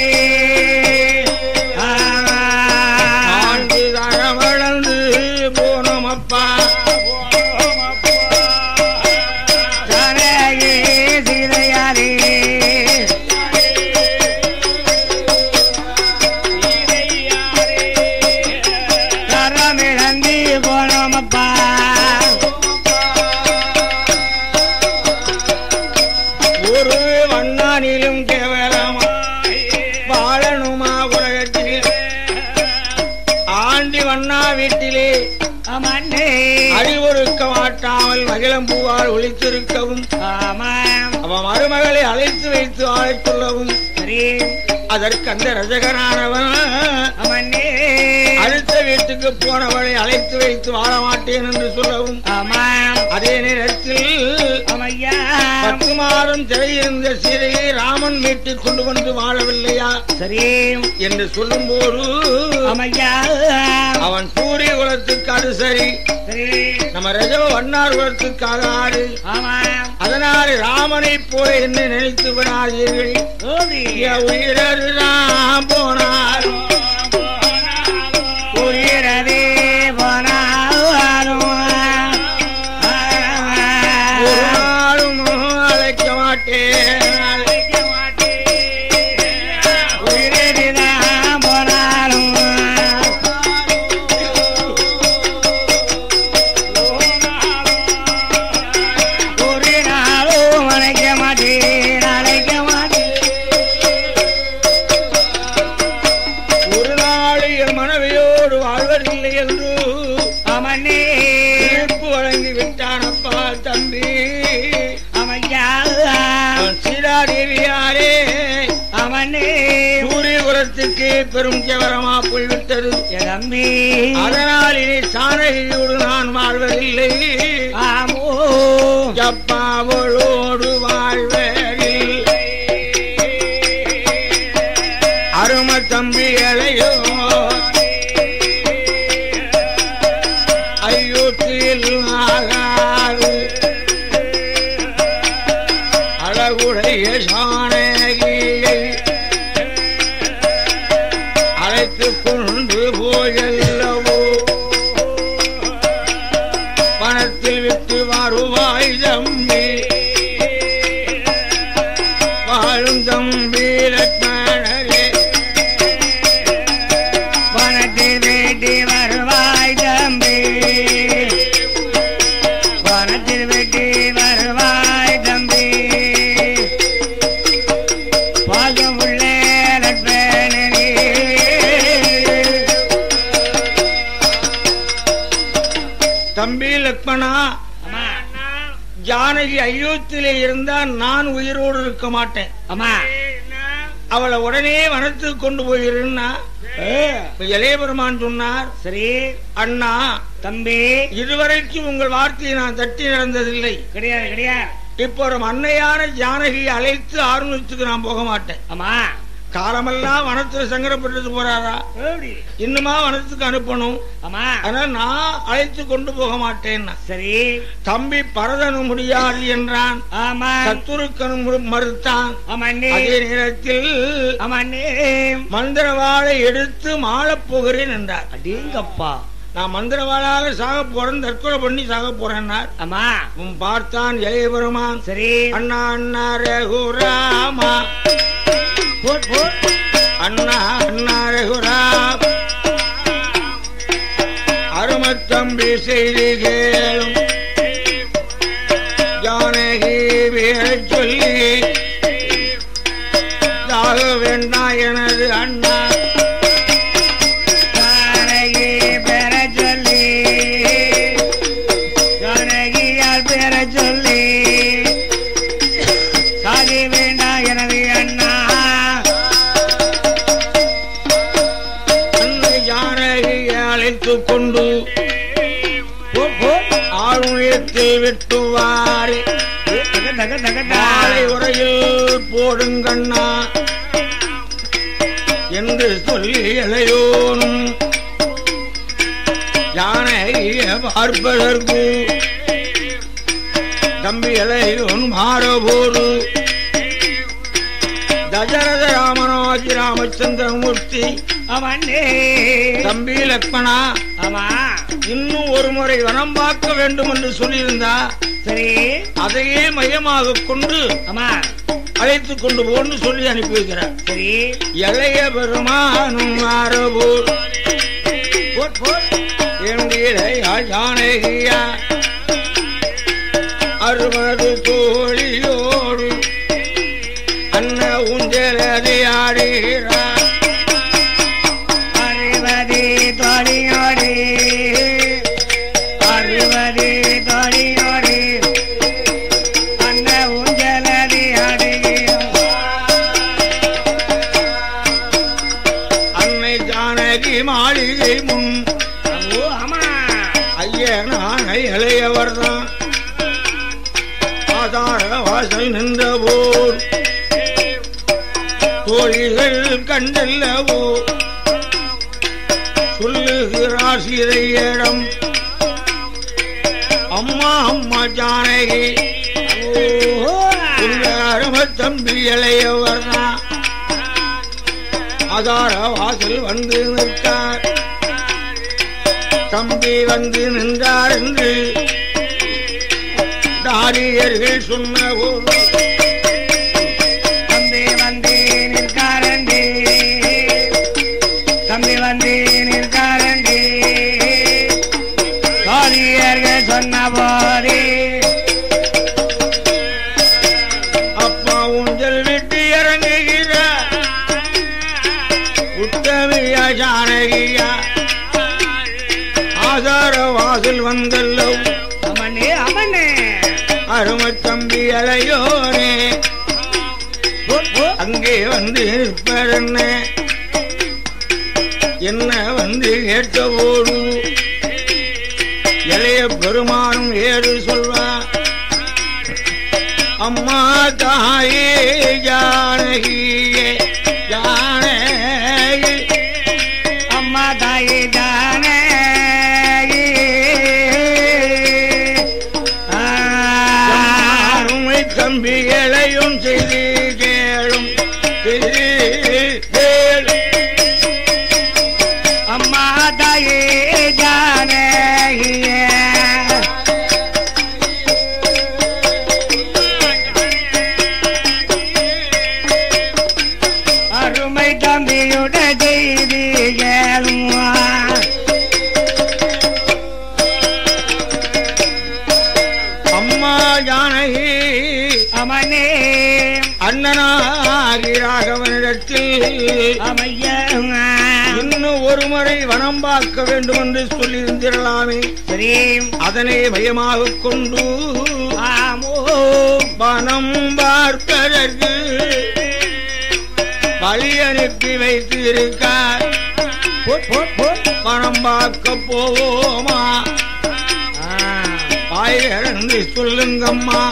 ஆண்டு தரம் வளர்ந்து போனோமப்பா.
கனகே சிதையாலே கரமிழந்து போனோமப்பா
ஒரு வண்ணானிலும் கேவலமா வாழணுமா உலகத்தில் ஆண்டி வண்ணா வீட்டிலே
அமன்னே
அறிவொருக்க மாட்டாமல் மகிழம் பூவால் ஒளித்திருக்கவும்
ஆமாம்
அவன் மருமகளை அழைத்து வைத்து வாழச் சொல்லவும்
சரி
அதற்கு அந்த ரஜகனானவன்
அமன்னே
அடுத்த வீட்டுக்கு போனவளை அழைத்து வைத்து வாழ மாட்டேன் என்று சொல்லவும்
ஆமாம்
அதே நேரத்தில்
ஆமையா
10 மாதம் சிறையிருந்த சீதையை ராமன் மீட்டுக் கொண்டு வந்து வாழவில்லையா
சரி
என்று சொல்லும் போது
ஆமையா
அவன் சூரிய குலத்துக்கு அது சரி,
சரி
நம்ம ரஜவ வண்ணார் குலத்துக்காக ஆடு.
ஆமா
அதனால் ராமனை போல என்ன நினைத்து விடாதீர்கள்.
ஓதி
உயிரதுதான் போனாலும்
உயிரதே போனாலும்
ஒரு நாளும் அழைக்க மாட்டேன்.
உயிரதான் போனாலும் ஒரு நாளும் அழைக்க மாட்டேன், அழைக்க மாட்டேன்.
ஒரு நாள் என் மனைவியோடு வாழ்வதில்லை என்று
அமனே
தீர்ப்பு வழங்கி விட்டானப்பா தம்பி.
அமையா
அவன் சீதாதேவியாரே
அமனே
சூரிய குலத்துக்கு பெரும் கேவலமா போய்விட்டது.
தம்பி
அதனால் இனி சானகியோடு நான் வாழ்வதில்லை.
ஆமோ
அப்பாவளோடு வாழ்வதில்லை. அரும தம்பிகளையோ அயோத்தியில் ஆகாது. அழகுடைய சானகியை அழைத்துக் கொண்டு போயல்லவோ பணத்தில் விட்டு வருவாய் தம்பி. வாழும் தம்பி லட்சுமணரே
பணத்தில் வேண்டி வருவாய் தம்பி, பணத்தில் வேண்டி வருவாய் தம்பி. பாகம் உள்ளே நட்பேனே
தம்பி லக்ஷ்மணா,
அம்மா
ஜானகி அயோத்தியிலே இருந்தால் நான் உயிரோடு இருக்க மாட்டேன்.
அம்மா
அவளை உடனே வனத்துக்கு கொண்டு போயிருன்னா இளைய பெருமான் சொன்னார்,
சரி
அண்ணா
தம்பி
இதுவரைக்கும் உங்கள் வார்த்தையை நான் தட்டி நடந்ததில்லை.
கிடையாது கிடையாது.
இப்போ ஒரு அன்னையான ஜானகியை அழைத்து ஆரம்பிச்சுக்கு நான் போக மாட்டேன்.
அம்மா
காலமெல்லாம் வனத்துல சங்கடப்பட்டு போறாரா,
எப்படி
இன்னுமா வனத்துக்கு அனுப்பணும்.
அம்மா
அதனால நான் அழைத்து கொண்டு போக மாட்டேன்.
சரி
தம்பி பரதனும் முடியாது என்றான்,
ஆமா
சத்துருக்கனும் மறுத்தான்.
ஆமாண்ணே
அதே நேரத்தில்
ஆமாண்ணே
மந்திரவாளை எடுத்து மாளப் போகிறேன் என்றார்.
அடேங்கப்பா
நான் மந்திரவாளால சாக போறேன், தற்கொலை பண்ணி சாக போறேன்.
அம்மா
பார்த்தான் இளைய பெருமான்,
சரி
அண்ணா அண்ணா ரகுராமா,
போட் போட்
அண்ணா அண்ணா ரகுராம், அருமத்தம்பி செய்தி கேளும், ஜானகி பேர் சொல்லி தாக வேண்டாம் எனது அண்ணா.
ஜானகி பேர சொல்லி, ஜானகியால் பேர சொல்லி சாதி வேண்டாம் எனது அண்ணா.
அன்னை ஜானகியை அழைத்துக் கொண்டு ஆளுநத்தில் வெட்டுவாரே மாலை உரையில் போடுங்கண்ணா என்று சொல்லி இளையோனும் ஜானகியை பார்ப்பதற்கு தம்பி இளையோன் மாறபோது தசரத ராமனாஜி ராமச்சந்திரமூர்த்தி,
அவனே
தம்பி லக்ஷ்மணா,
ஆமா
இன்னும் ஒரு முறை வனம் பார்க்க வேண்டும் என்று சொல்லியிருந்தா
சரி
அதையே மையமாக கொண்டு
ஆமா
அழைத்துக் கொண்டு போன்னு சொல்லி அனுப்பி வைக்கிறார்.
சரி
இளைய பெருமானும் மாறபோர் ஜானகியா 60 தோழியோடு அன்ன ஊஞ்சலதி ஆடுகிறார்.
60 தோழியோடு 60 தோழியோடு அன்ன ஊஞ்சலதி ஆடுகிறார்.
அன்னை ஜானகி மாளிகை முன் ஐயனான இளையவர் தான் போர் தோழிகள் கண்டல்லவோ சொல்லுகிறார் சீதையிடம் அம்மா அம்மா ஜானகி அரும தம்பி இளையவர் ஆதார வாசல் வந்து நிற்கார் தம்பி வந்து நின்றார் என்று தாரியர்கள் சொன்னபோது
தம்பி வந்து நிற்காரண்டி தம்பி வந்து நிற்காரண்டி தாரியர்கள் சொன்ன போதே
அப்பா ஊஞ்சல் விட்டு இறங்குகிறார் உத்தமியா ஜானகியா ஆதார வாசல் வந்தல்லோ
அமனே அமனே
அருமை தம்பி அலையோனே அங்கே வந்து நிற்பர் என்ன வந்து கேட்டபோது இளைய பெருமானும் ஏறு சொல்வார் அம்மா தாயே ஜானகியே ஜானகி
அம்மா தாயே ஜானகி
அருமை தம்பிகளையும் செய்து கேளும்
அம்மா தாயே ஜானகியே அருமை தம்பியுட செய்தி கேளும்
அம்மா ஜானகி
அமனே
அண்ணனாகி ராகவனிடத்தில்
அமையா
இன்னும் ஒரு முறை வனம் பார்க்க வேண்டும் என்று சொல்லியிருந்திரலாமே
சரி
அதனை பயமாக கொண்டு
ஆமோ
வனம் பார்ப்பதற்கு வழி அனுப்பி வைத்து இருக்கார் வனம் பார்க்க போவோமா வாயிலிருந்து சொல்லுங்கம்மா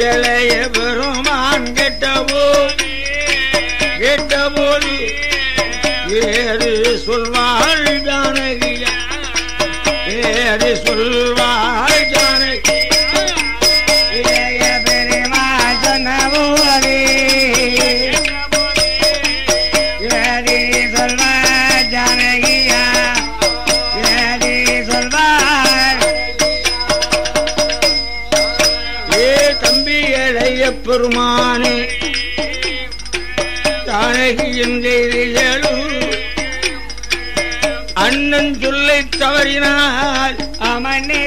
இளைய பெருமான் கேட்டபோது ஏறு சொல்வாள் ஜானகியா ஏறு சொல்வாள் ஜானகி
இளைய பெருமா சொன்னபோதே இளையடி சொல்வார் ஜானகியா இளையடி சொல்வார்
ஏ தம்பி இளைய பெருமானே ஜானகியின் செய்திகளு அண்ணன் சொல்லை தவறினால்
அமனே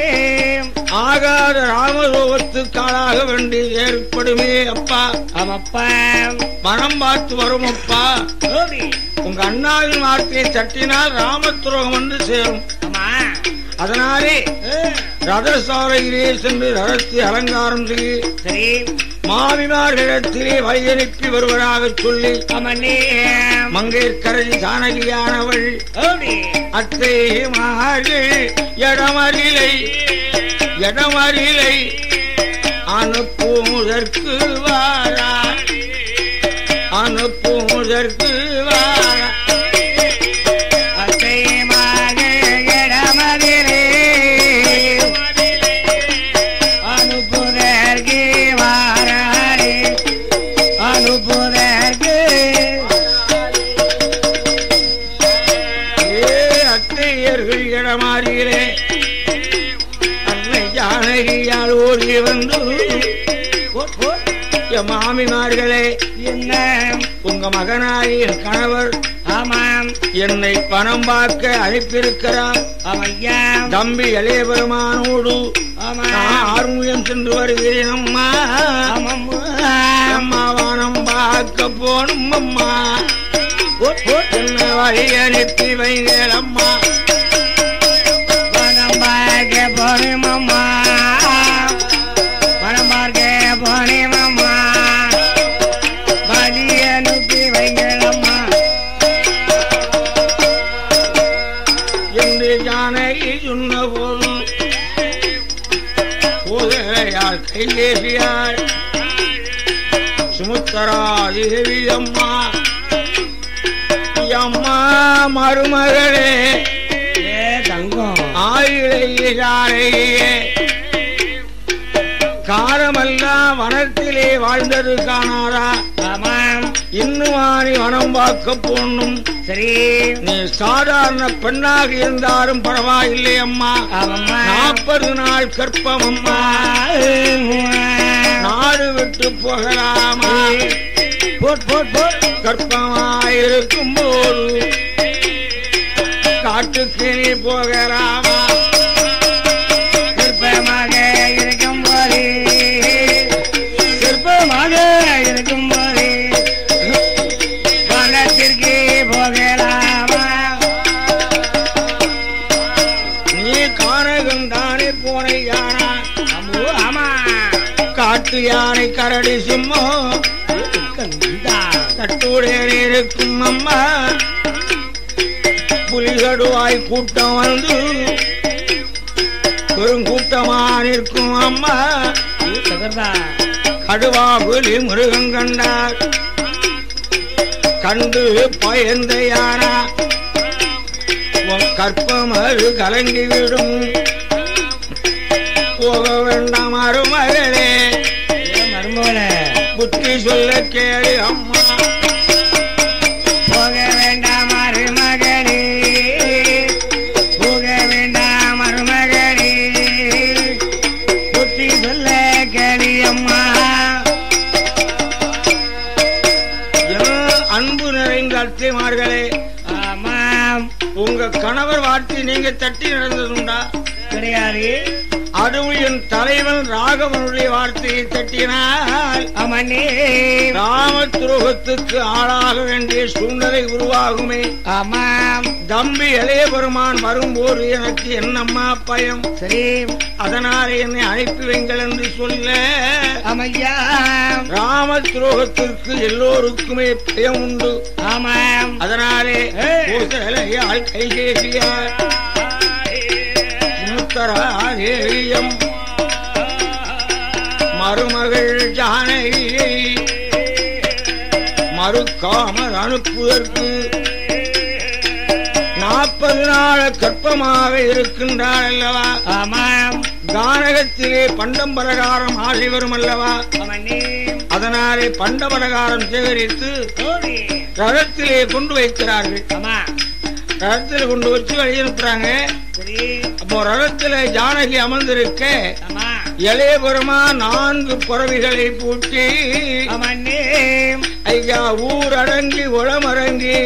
ஆகாத ராமரோகத்துக்கு ஆளாக வேண்டி ஏற்படுமே அப்பா
அவப்பா
மனம் பார்த்து வரும் அப்பா உங்க அண்ணாவின் வார்த்தையை தட்டினால் ராமத்துரோகம் வந்து சேரும்
அம்மா
அதனாலே ரதசாலையிலே சென்று ரதத்தை அலங்காரம் செய்ய
சரி
மாமிமார்களிடத்திலே வழியனுப்பி வருவதாக சொல்லி
அமனே
மங்கையர்கரசி ஜானகியானவள்
ஓடி
அத்தை மகள் இடமறிலை அனுப்புவதற்கு வாரா
அத்தை மகள் இடமதிலே அனுப்புதற்கு வாராரே அனுப்புதற்கு
அத்தையர்கள் இடமாறியிலே அன்னை ஜானகியால் ஓடி வந்து மாமிமார்களே
என்ன
உங்க மகனாகிய கணவர்
ஆமாம்
என்னை பணம் பார்க்க அனுப்பியிருக்கிறார்
அவையா
தம்பி இளைய பெருமானோடு
ஆமாம்
ஆர்முகம் சென்று வருகிறேன் அம்மா அம்மா வானம் பார்க்க போனும் அம்மா என்ன வழி அனுப்பி வைங்கள் அம்மா
பணம் பார்க்க போனோம் அம்மா பணம் பார்க்க போனோம் அம்மா வழி அனுப்பி வைங்கள் அம்மா
என்று ஜானகி சொன்ன போது கையேசியார் சுமுத்தரா தேவி அம்மா அம்மா மருமகளே
தங்கம்
ஆயிழையே காலமெல்லாம் வனத்திலே வாழ்ந்தது காணாரா
ஆமாம்
இன்னுமானி வனம் பார்க்க போனும்
சரி
நீ சாதாரண பெண்ணாக இருந்தாலும் பரவாயில்லை அம்மா 40 நாள் கற்பம் அம்மா நாடு விட்டு போகலாமா கற்பமாயிருக்கும் போது காட்டுக்கு நீ போகலாமா
கற்பமாக இருக்கும் போது கற்பமாக இருக்கும் போது வனத்திற்கு போகலாமா
நீ கானகம் தானே போன யானா
ஆமா
காட்டு யானை கரடி சிம்மம் கட்டுடைய இருக்கும் அம்மா புலிகடுவாய் கூட்டம் வந்து பெருங்கூட்டமா நிற்கும் அம்மா கடுவா புலி முருகன் கண்டார் கண்டு பயந்த யானா கற்பம் அது கலங்கிவிடும் போக வேண்டாம் மருமகளே
மருமகளே
புத்தி சொல்ல கேளு அம்மா
போக வேண்டாம் மருமகளே போக வேண்டாம் மருமகளே புத்தி சொல்ல கேளு அம்மா
அன்பு நிறைந்த அத்தைமார்களே
ஆமாம்
உங்க கணவர் வாட்டி நீங்க தட்டி நடந்ததுண்டா
கிடையாது
அதுவும் என் தலைவன் ராகவனுடைய வார்த்தையை தட்டினால்
ஆமாண்ணே
ராம துரோகத்துக்கு ஆளாக வேண்டிய சூழ்நிலை உருவாகுமே
ஆமாம்
தம்பி இளைய பெருமான் வரும்போது எனக்கு என்னம்மா பயம்
சரி
அதனாலே என்னை அனுப்பி வைங்கள் என்று சொல்ல
ஆமையா
ராம துரோகத்திற்கு எல்லோருக்குமே பயம் உண்டு
ஆமாம்
அதனாலே கோசலையால் கைகேசியார் தேவியம் மருமகள் ஜானகியை மறுக்காமல் அனுப்புவதற்கு 40 நாள் கற்பமாக இருக்கின்றாள் அல்லவா
ஆமாம்
கானகத்திலே பண்டம் பலகாரம் ஆசை வரும் அல்லவா அதனாலே பண்ட பலகாரம் சேகரித்து ரதத்திலே கொண்டு வைக்கிறார்கள்
ஆமா
ரதத்தில் கொண்டு வச்சு வழி அனுப்புறாங்க அப்போ ரதத்துல ஜானகி அமர்ந்திருக்க இளைய பெருமா 4 புறவிகளை பூட்டி ஐயா ஊரடங்கி உளமடங்கி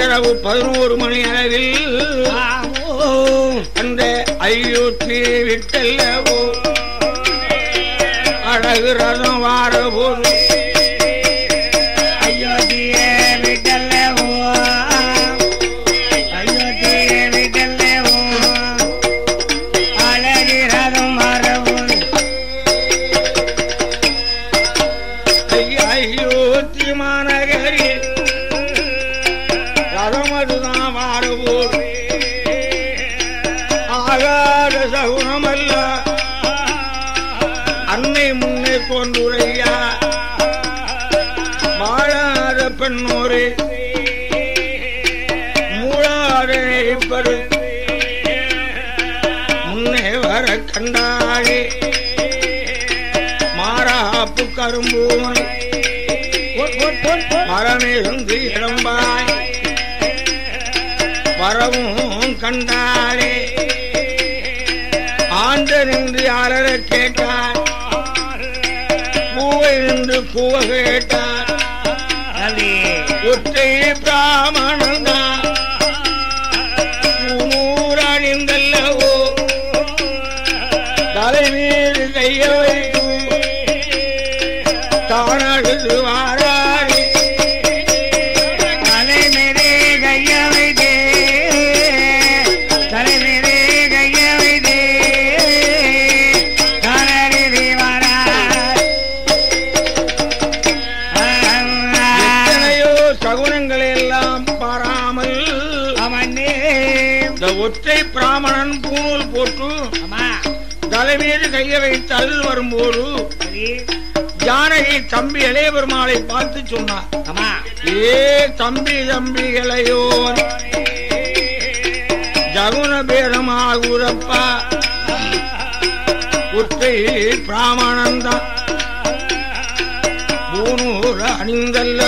இரவு 11 மணி அளவில் அந்த அயோத்தி விட்டல்லவோ அழகு ரதம் வார போது
அயோத்தியே விட்டல்லவோ
அயோத்தி மாநகரில் ரதமதுதான் வாரபோது ஆகாத சகுனமல்ல அன்னை முன்னே தோன்றுரையா வாழாத பெண்ணோரே மூழாத பரு முன்னே வர கண்டாளே மாறாப்பு கரும்பூனை மரமிருந்து இடம்பாய் வரவும் கண்டாளே ஆண்ட நின்று அலற கேட்டார் பூவை நின்று கூவ கேட்டார் ஒற்றை பிராமணன் தான் அணிந்தல்லவோ தலைமீது கைய வைத்து தானழுது வாராடி
தலைமீது கைய வைத்தே தலைமீது கைய வைத்தே தானழுது வாரா
எத்தனையோ சகுனங்களை எல்லாம் பாராமல் இந்த ஒற்றை பிராமணன் பூநூல் போட்டு தலைமீது கைய வைத்து அழுது வரும்போது ஜானகி தம்பி இளைய பெருமாளை பார்த்து சொன்னார்.
ஆமா
ஏ தம்பி தம்பிகளையோ ஜகுன பேரமாகுரப்பா உத்தை பிராமணந்தான் பூனூர் அணிந்தல்ல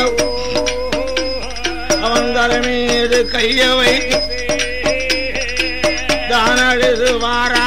அவன் தலைமீது கைய வைத்து தானழுது வாரா